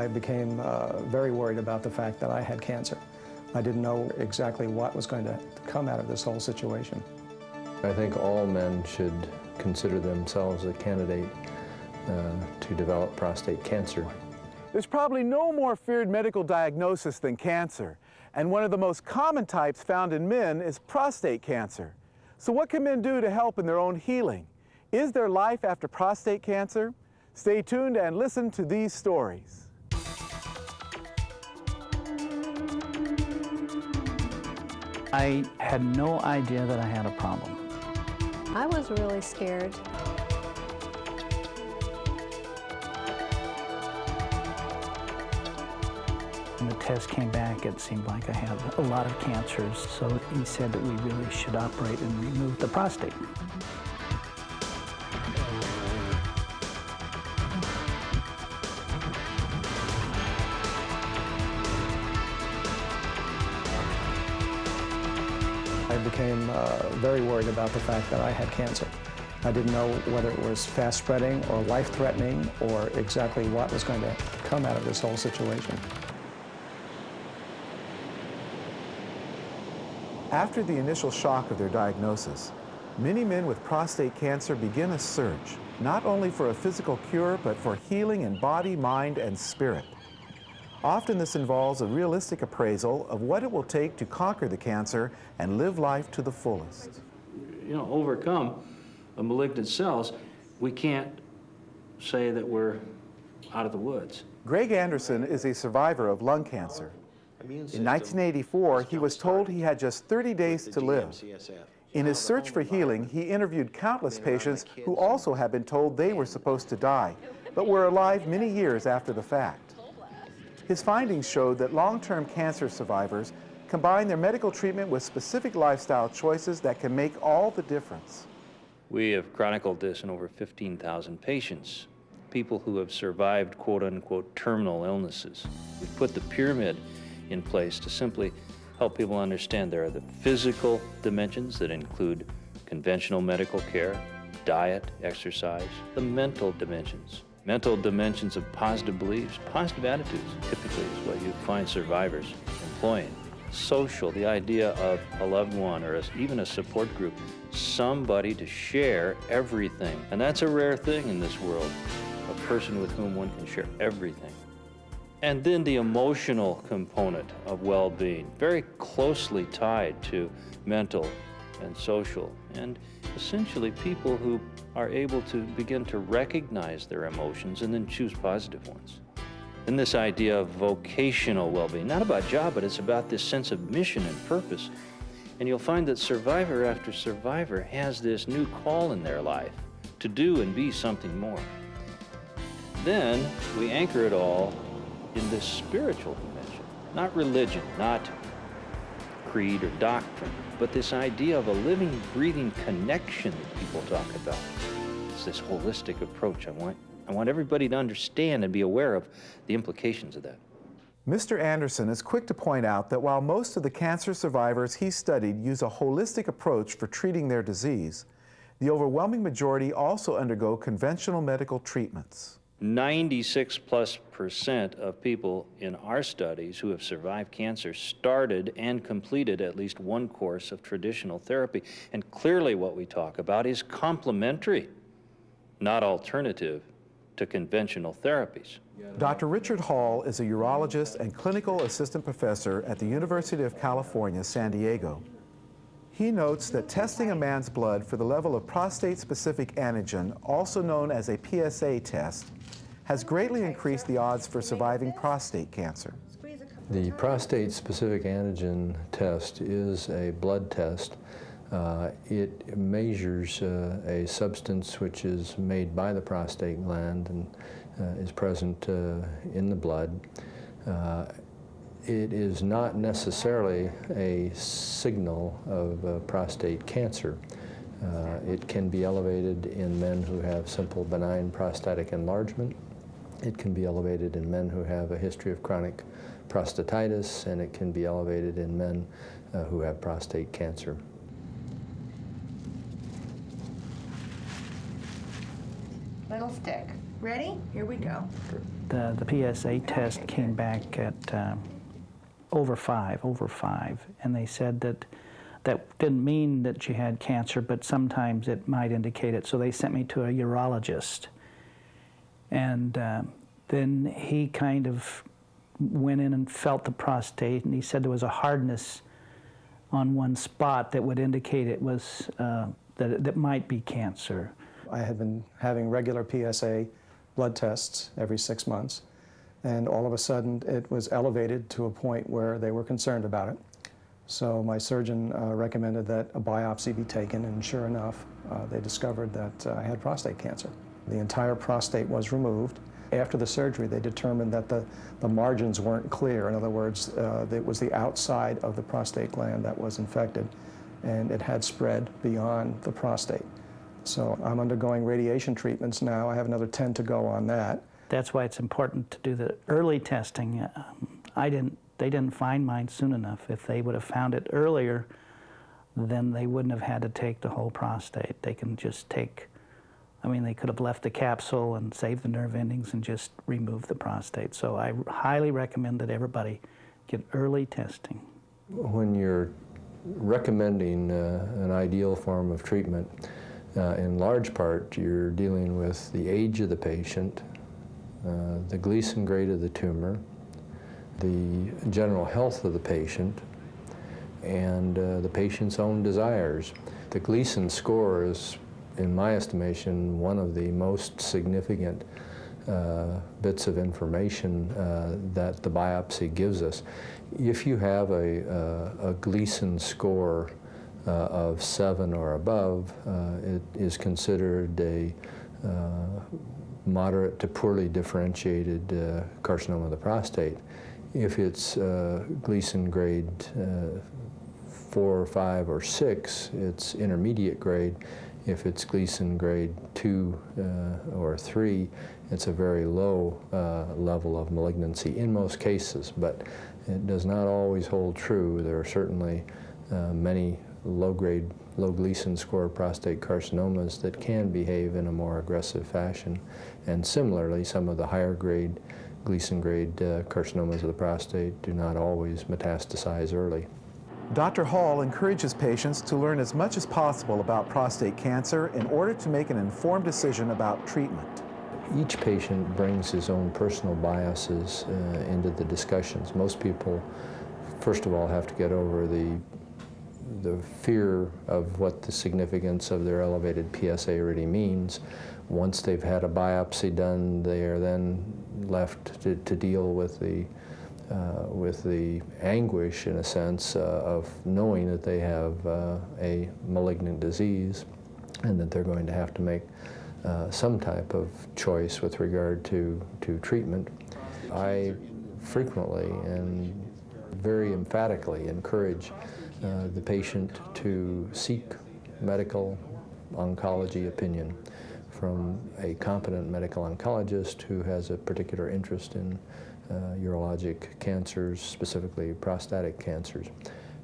I became very worried about the fact that I had cancer. I didn't know exactly what was going to come out of this whole situation. I think all men should consider themselves a candidate to develop prostate cancer. There's probably no more feared medical diagnosis than cancer, and one of the most common types found in men is prostate cancer. So what can men do to help in their own healing? Is there life after prostate cancer? Stay tuned and listen to these stories. I had no idea that I had a problem. I was really scared. When the test came back, it seemed like I had a lot of cancers, so he said that we really should operate and remove the prostate. I became very worried about the fact that I had cancer. I didn't know whether it was fast-spreading or life-threatening or exactly what was going to come out of this whole situation. After the initial shock of their diagnosis, many men with prostate cancer begin a search, not only for a physical cure, but for healing in body, mind, and spirit. Often this involves a realistic appraisal of what it will take to conquer the cancer and live life to the fullest. Overcome malignant cells, we can't say that we're out of the woods. Greg Anderson is a survivor of lung cancer. In 1984, he was told he had just 30 days to live. In his search for healing, he interviewed countless patients who also had been told they were supposed to die, but were alive many years after the fact. His findings showed that long-term cancer survivors combine their medical treatment with specific lifestyle choices that can make all the difference. We have chronicled this in over 15,000 patients, people who have survived quote-unquote terminal illnesses. We put the pyramid in place to simply help people understand there are the physical dimensions that include conventional medical care, diet, exercise, the mental dimensions of positive beliefs, positive attitudes, typically is what you find survivors employing. Social, the idea of a loved one or even a support group, somebody to share everything. And that's a rare thing in this world, a person with whom one can share everything. And then the emotional component of well-being, very closely tied to mental and social, and essentially people who are able to begin to recognize their emotions and then choose positive ones. And this idea of vocational well-being, not about job, but it's about this sense of mission and purpose. And you'll find that survivor after survivor has this new call in their life to do and be something more. Then we anchor it all in this spiritual dimension, not religion, not creed or doctrine, but this idea of a living, breathing connection that people talk about. It's this holistic approach. I want everybody to understand and be aware of the implications of that. Mr. Anderson is quick to point out that while most of the cancer survivors he studied use a holistic approach for treating their disease, the overwhelming majority also undergo conventional medical treatments. 96+% of people in our studies who have survived cancer started and completed at least one course of traditional therapy. And clearly what we talk about is complementary, not alternative to conventional therapies. Dr. Richard Hall is a urologist and clinical assistant professor at the University of California, San Diego. He notes that testing a man's blood for the level of prostate-specific antigen, also known as a PSA test, has greatly increased the odds for surviving prostate cancer. The prostate-specific antigen test is a blood test. It measures a substance which is made by the prostate gland and is present in the blood. It is not necessarily a signal of prostate cancer. It can be elevated in men who have simple benign prostatic enlargement. It can be elevated in men who have a history of chronic prostatitis, and it can be elevated in men who have prostate cancer. Little stick. Ready? Here we go. The PSA test came back at over 5, and they said that that didn't mean that she had cancer, but sometimes it might indicate it. So they sent me to a urologist, and then he kind of went in and felt the prostate, and he said there was a hardness on one spot that would indicate it was that might be cancer. I had been having regular PSA blood tests every 6 months, and all of a sudden it was elevated to a point where they were concerned about it. So my surgeon recommended that a biopsy be taken, and sure enough, they discovered that I had prostate cancer. The entire prostate was removed. After the surgery, they determined that the margins weren't clear. In other words, it was the outside of the prostate gland that was infected, and it had spread beyond the prostate. So I'm undergoing radiation treatments now. I have another 10 to go on that. That's why it's important to do the early testing. They didn't find mine soon enough. If they would have found it earlier, then they wouldn't have had to take the whole prostate. They can just take, I mean, they could have left the capsule and saved the nerve endings and just removed the prostate. So I highly recommend that everybody get early testing. When you're recommending an ideal form of treatment, in large part you're dealing with the age of the patient, the Gleason grade of the tumor, the general health of the patient, and the patient's own desires. The Gleason score is, in my estimation, one of the most significant bits of information that the biopsy gives us. If you have a Gleason score of 7 or above, it is considered a moderate to poorly differentiated carcinoma of the prostate. If it's Gleason grade 4, 5, or 6, it's intermediate grade. If it's Gleason grade 2 or 3, it's a very low level of malignancy in most cases, but it does not always hold true. There are certainly many low Gleason score prostate carcinomas that can behave in a more aggressive fashion. And similarly, some of the higher grade Gleason grade carcinomas of the prostate do not always metastasize early. Dr. Hall encourages patients to learn as much as possible about prostate cancer in order to make an informed decision about treatment. Each patient brings his own personal biases into the discussions. Most people, first of all, have to get over the fear of what the significance of their elevated PSA really means. Once they've had a biopsy done, they are then left to deal with the anguish, in a sense, of knowing that they have a malignant disease and that they're going to have to make some type of choice with regard to treatment. I frequently and very emphatically encourage the patient to seek medical oncology opinion from a competent medical oncologist who has a particular interest in urologic cancers, specifically prostatic cancers.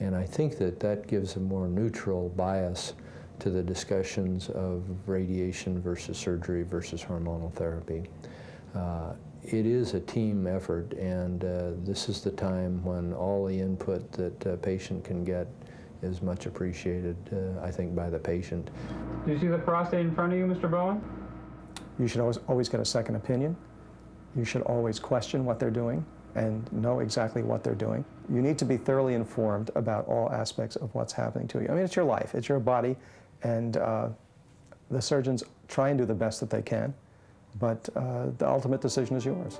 And I think that that gives a more neutral bias to the discussions of radiation versus surgery versus hormonal therapy. It is a team effort, and this is the time when all the input that a patient can get is much appreciated, I think, by the patient. Do you see the prostate in front of you, Mr. Bowen? You should always get a second opinion. You should always question what they're doing and know exactly what they're doing. You need to be thoroughly informed about all aspects of what's happening to you. I mean, it's your life, it's your body, and the surgeons try and do the best that they can, but the ultimate decision is yours.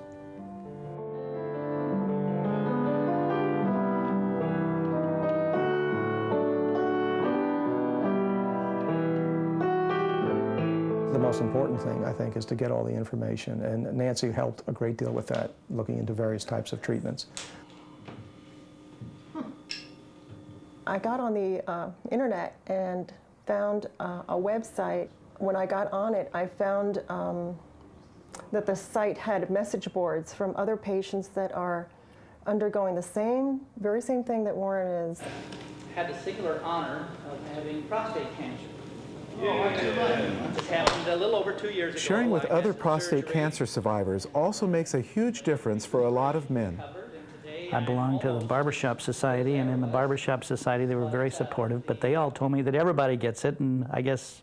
The most important thing, I think, is to get all the information, and Nancy helped a great deal with that, looking into various types of treatments. I got on the internet and found a website. When I got on it, I found that the site had message boards from other patients that are undergoing the very same thing that Warren is. Had the singular honor of having prostate cancer. This happened a little over 2 years ago. Sharing with I other missed the prostate surgery. cancer survivors also makes a huge difference for a lot of men. I belong to the Barbershop Society, and in the Barbershop Society they were very supportive, but they all told me that everybody gets it, and I guess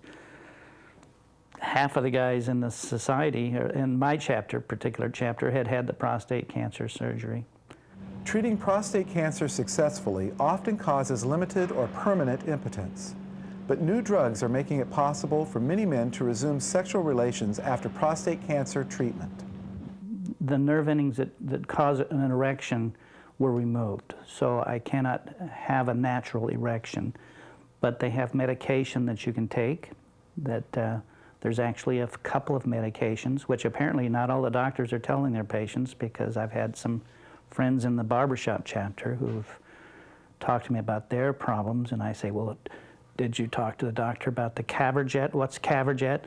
half of the guys in the society, or in my chapter, particular chapter, had had the prostate cancer surgery. Treating prostate cancer successfully often causes limited or permanent impotence. But new drugs are making it possible for many men to resume sexual relations after prostate cancer treatment. The nerve endings that cause an erection were removed, so I cannot have a natural erection. But they have medication that you can take, that there's actually a couple of medications, which apparently not all the doctors are telling their patients, because I've had some friends in the barbershop chapter who've talked to me about their problems, and I say, well, did you talk to the doctor about the Caverjet? What's Caverjet?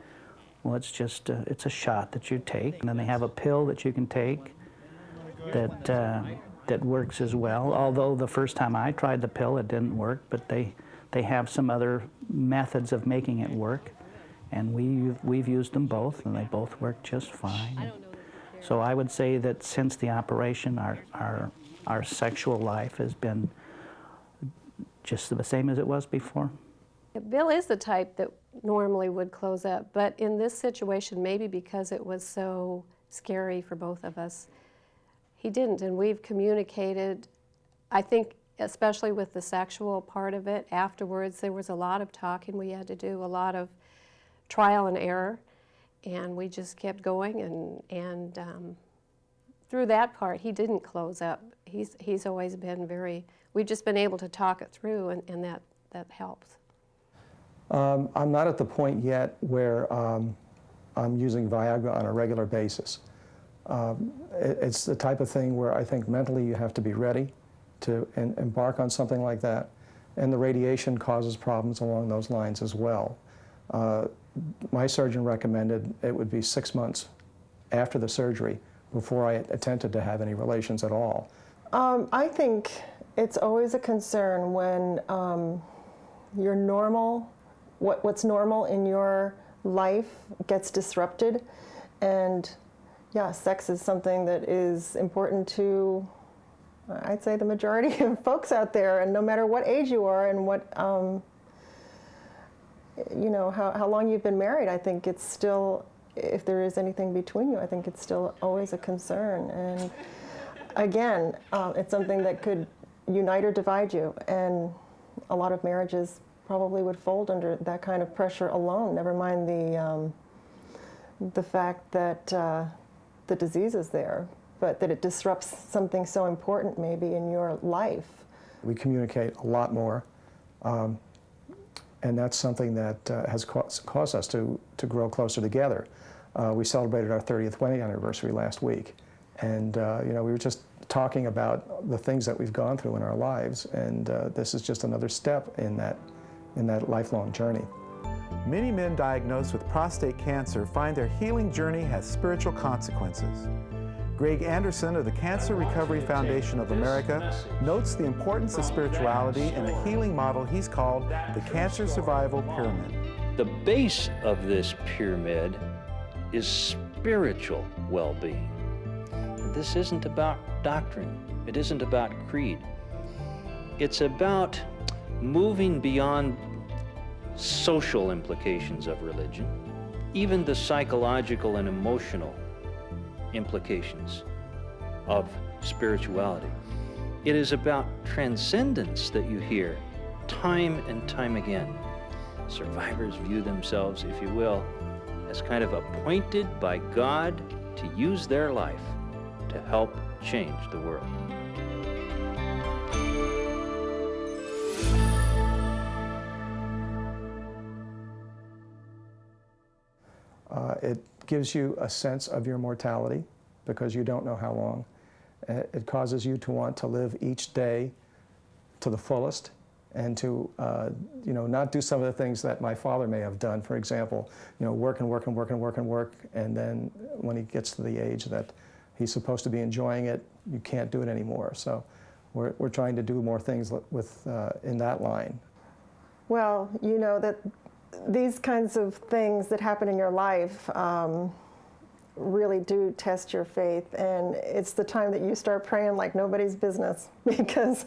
Well, it's just, it's a shot that you take, and then they have a pill that you can take that works as well. Although the first time I tried the pill, it didn't work, but they have some other methods of making it work, and we've used them both, and they both work just fine. So I would say that since the operation, our sexual life has been just the same as it was before. Bill is the type that normally would close up, but in this situation, maybe because it was so scary for both of us, he didn't, and we've communicated. I think especially with the sexual part of it, afterwards there was a lot of talking we had to do, a lot of trial and error, and we just kept going, and through that part he didn't close up. He's always been very, we've just been able to talk it through, and that helps. I'm not at the point yet where I'm using Viagra on a regular basis. It's the type of thing where I think mentally you have to be ready to embark on something like that, and the radiation causes problems along those lines as well. My surgeon recommended it would be 6 months after the surgery before I attempted to have any relations at all. I think it's always a concern when your normal, what's normal in your life gets disrupted, and yeah, sex is something that is important to, I'd say, the majority of folks out there, and no matter what age you are and what, you know, how long you've been married, I think it's still, if there is anything between you, I think it's still always a concern. And again, it's something that could unite or divide you, and a lot of marriages probably would fold under that kind of pressure alone, never mind the fact that the disease is there, but that it disrupts something so important maybe in your life. We communicate a lot more, and that's something that has caused us to grow closer together. We celebrated our 30th wedding anniversary last week, and you know, we were just talking about the things that we've gone through in our lives, and this is just another step in that lifelong journey. Many men diagnosed with prostate cancer find their healing journey has spiritual consequences. Greg Anderson of the Cancer Recovery Foundation of America notes the importance of spirituality in a healing model he's called the Cancer Survival Pyramid. The base of this pyramid is spiritual well-being. This isn't about doctrine. It isn't about creed. It's about moving beyond social implications of religion, even the psychological and emotional implications of spirituality. It is about transcendence that you hear time and time again. Survivors view themselves, if you will, as kind of appointed by God to use their life to help change the world. It gives you a sense of your mortality because you don't know how long. It causes you to want to live each day to the fullest and to you know, not do some of the things that my father may have done. For example, you know, work and work and work and work and work, and then when he gets to the age that he's supposed to be enjoying it, you can't do it anymore. So we're trying to do more things with in that line. Well, you know that these kinds of things that happen in your life really do test your faith, and it's the time that you start praying like nobody's business, because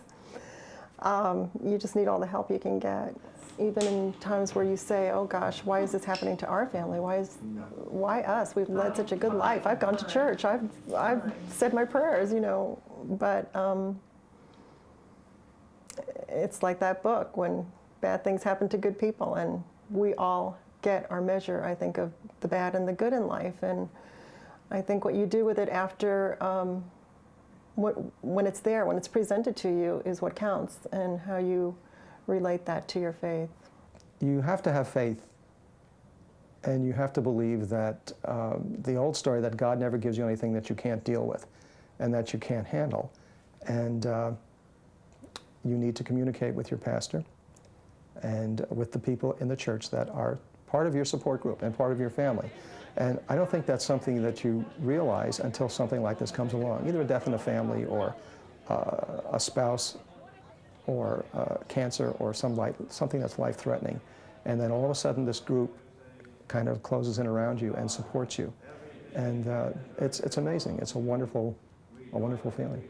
you just need all the help you can get. Even in times where you say, oh gosh, why is this happening to our family? Why us? We've led such a good life. I've gone to church. I've said my prayers, you know. But it's like that book, when bad things happen to good people, and we all get our measure, I think, of the bad and the good in life. And I think what you do with it after, when it's there, when it's presented to you, is what counts, and how you relate that to your faith. You have to have faith, and you have to believe that the old story that God never gives you anything that you can't deal with and that you can't handle. And you need to communicate with your pastor and with the people in the church that are part of your support group and part of your family. And I don't think that's something that you realize until something like this comes along, either a death in the family or a spouse or cancer or something that's life-threatening. And then all of a sudden this group kind of closes in around you and supports you. And it's amazing. It's a wonderful feeling.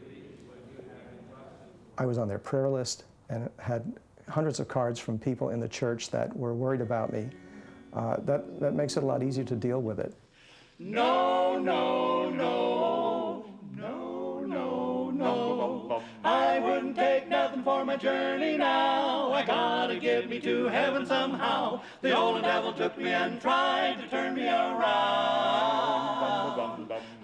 I was on their prayer list and had hundreds of cards from people in the church that were worried about me. That makes it a lot easier to deal with it. No, no, no, no, no, no. I wouldn't take nothing for my journey now. I gotta get me to heaven somehow. The old devil took me and tried to turn me around.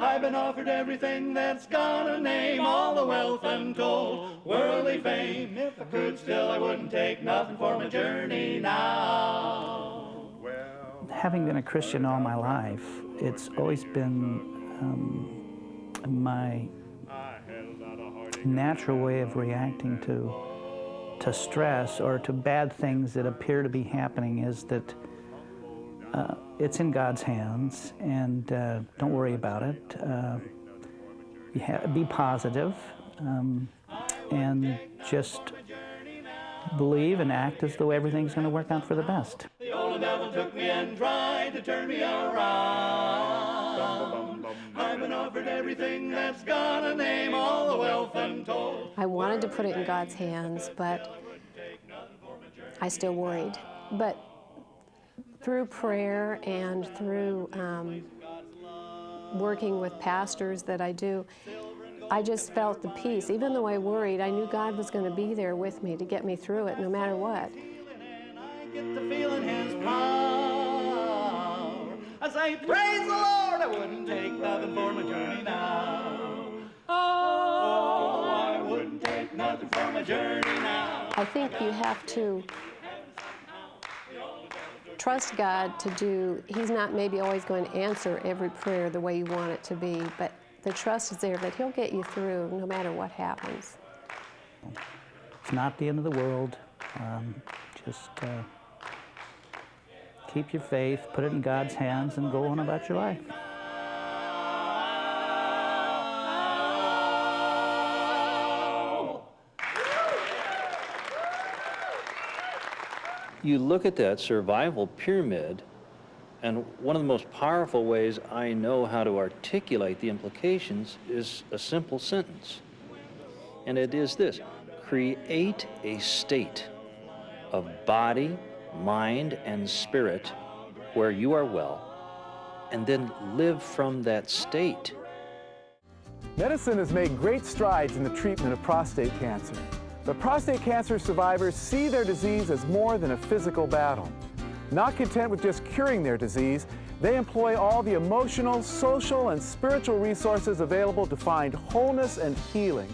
I've been offered everything that's got a name, all the wealth untold, worldly fame. If I could still, I wouldn't take nothing for my journey now. Having been a Christian all my life, it's always been my natural way of reacting to stress or to bad things that appear to be happening is that it's in God's hands, and don't worry about it. Be positive, and just believe and act as though everything's going to work out for the best. The old devil took me and tried to turn me around. I've been offered everything that's got a name, all the wealth untold. I wanted to put it in God's hands, but I still worried. But through prayer and through working with pastors that I do, I just felt the peace. Even though I worried, I knew God was going to be there with me to get me through it, no matter what. I get the feeling His power. I say, praise the Lord, I wouldn't take nothing for my journey now. Oh, I wouldn't take nothing for my journey now. I think you have to trust God to do. He's not maybe always going to answer every prayer the way you want it to be, but the trust is there that He'll get you through no matter what happens. It's not the end of the world. Just keep your faith, put it in God's hands, and go on about your life. You look at that survival pyramid, and one of the most powerful ways I know how to articulate the implications is a simple sentence. And it is this: create a state of body, mind, and spirit where you are well, and then live from that state. Medicine has made great strides in the treatment of prostate cancer. But prostate cancer survivors see their disease as more than a physical battle. Not content with just curing their disease, they employ all the emotional, social, and spiritual resources available to find wholeness and healing.